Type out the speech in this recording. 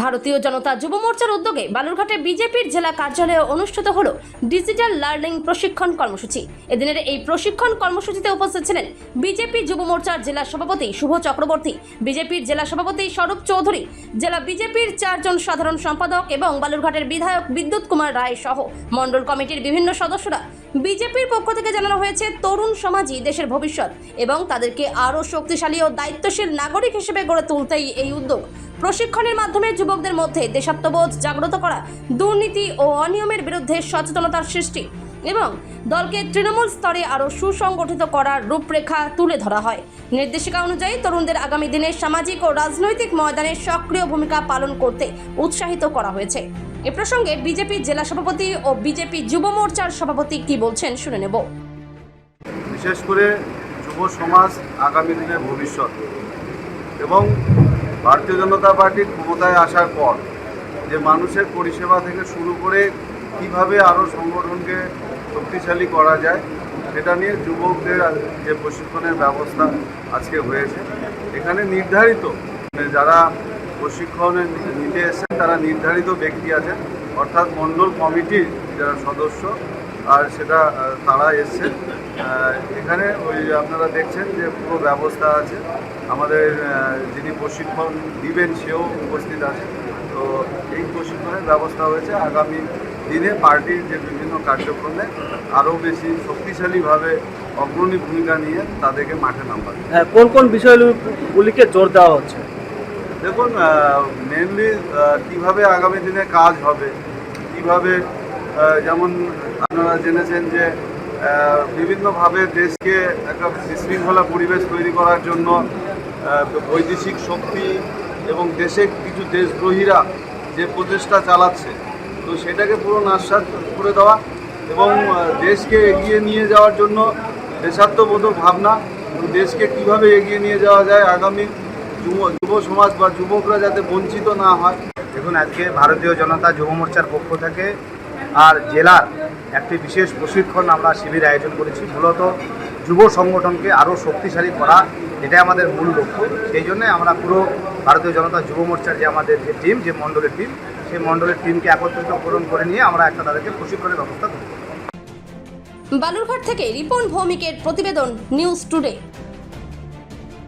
ভারতীয় জনতা যুব মোর্চার উদ্যোগে বালুরঘাটে বিজেপির জেলা কার্যালয়ে অনুষ্ঠিত হলো ডিজিটাল লার্নিং প্রশিক্ষণ কর্মসূচি। এদিনের এই প্রশিক্ষণ কর্মসূচিতে উপস্থিত ছিলেন বিজেপি যুব মোর্চার জেলা সভাপতি শুভ চক্রবর্তী, বিজেপির জেলা সভাপতি স্বরূপ চৌধুরী, জেলা বিজেপির 4 জন সাধারণ সম্পাদক এবং বালুরঘাটের বিধায়ক বিদ্যুৎ কুমার রায় সহ মণ্ডল কমিটির বিভিন্ন সদস্যরা। বিজেপির পক্ষ থেকে জানানো হয়েছে, তরুণ সমাজই দেশের ভবিষ্যৎ এবং তাদেরকে আরও শক্তিশালী ও দায়িত্বশীল নাগরিক হিসেবে গড়ে তুলতেই এই উদ্যোগ। প্রশিক্ষণের মাধ্যমে যুবকদের মধ্যে দেশাত্মবোধ জাগ্রত করা, দুর্নীতি ও অনিয়মের বিরুদ্ধে সচেতনতার সৃষ্টি এবং দলকে তৃণমূল স্তরে আরও সুসংগঠিত করার রূপরেখা তুলে ধরা হয়। নির্দেশিকা অনুযায়ী তরুণদের আগামী দিনে সামাজিক ও রাজনৈতিক ময়দানে সক্রিয় ভূমিকা পালন করতে উৎসাহিত করা হয়েছে। এ প্রসঙ্গে বিজেপি জেলা সভাপতি ও বিজেপি যুব মোর্চার সভাপতি কি বলছেন শুনে নেব। বিশেষ করে যুব সমাজ আগামী দিনের ভবিষ্যৎ এবং ভারতীয় জনতা পার্টির ক্ষমতায় আসার পর যে মানুষের পরিষেবা থেকে শুরু করে কিভাবে আরও সংগঠনকে শক্তিশালী করা যায় সেটা নিয়ে যুবকদের যে প্রশিক্ষণের ব্যবস্থা আজকে হয়েছে। এখানে নির্ধারিত যারা প্রশিক্ষণে নিতে এসেছেন তারা নির্ধারিত ব্যক্তি আছেন, অর্থাৎ মণ্ডল কমিটির যারা সদস্য আর সেটা তারা এসছেন। এখানে ওই আপনারা দেখছেন যে পুরো ব্যবস্থা আছে, আমাদের যিনি প্রশিক্ষণ দিবেন সেও উপস্থিত আছে। তো এই প্রশিক্ষণের ব্যবস্থা হয়েছে আগামী দিনে পার্টির যে বিভিন্ন কার্যক্রমে আরও বেশি শক্তিশালীভাবে অগ্রণী ভূমিকা নিয়ে তাদেরকে মাঠে নামবে। কোন কোন বিষয়গুলিকে জোর দেওয়া হচ্ছে? দেখুন, মেনলি কীভাবে আগামী দিনে কাজ হবে, কীভাবে যেমন আপনারা জেনেছেন যে বিভিন্নভাবে দেশকে একটা বিশৃঙ্খলা পরিবেশ তৈরি করার জন্য বৈদেশিক শক্তি এবং দেশে কিছু দেশদ্রোহীরা যে প্রচেষ্টা চালাচ্ছে, তো সেটাকে পুরো নাশসাৎ করে দেওয়া এবং দেশকে এগিয়ে নিয়ে যাওয়ার জন্য দেশাত্মবোধক ভাবনা, দেশকে কিভাবে এগিয়ে নিয়ে যাওয়া যায়, আগামী যুব সমাজ বা যুবকরা যাতে বঞ্চিত না হয়। দেখুন, আজকে ভারতীয় জনতা যুব মোর্চার পক্ষ থেকে আর জেলার একটি বিশেষ প্রশিক্ষণ আমরা শিবির আয়োজন করেছি। মূলত যুব সংগঠনকে আরও শক্তিশালী করা, এটাই আমাদের মূল লক্ষ্য। সেই জন্যে আমরা পুরো ভারতীয় জনতা যুব মোর্চার যে আমাদের যে টিম, যে মণ্ডলের টিম, সেই মণ্ডলের টিমকে একত্রিতকরণ করে নিয়ে আমরা একটা তাদেরকে প্রশিক্ষণের ব্যবস্থা করব। বালুরঘাট থেকে রিপন ভৌমিকের প্রতিবেদন, নিউজ টুডে।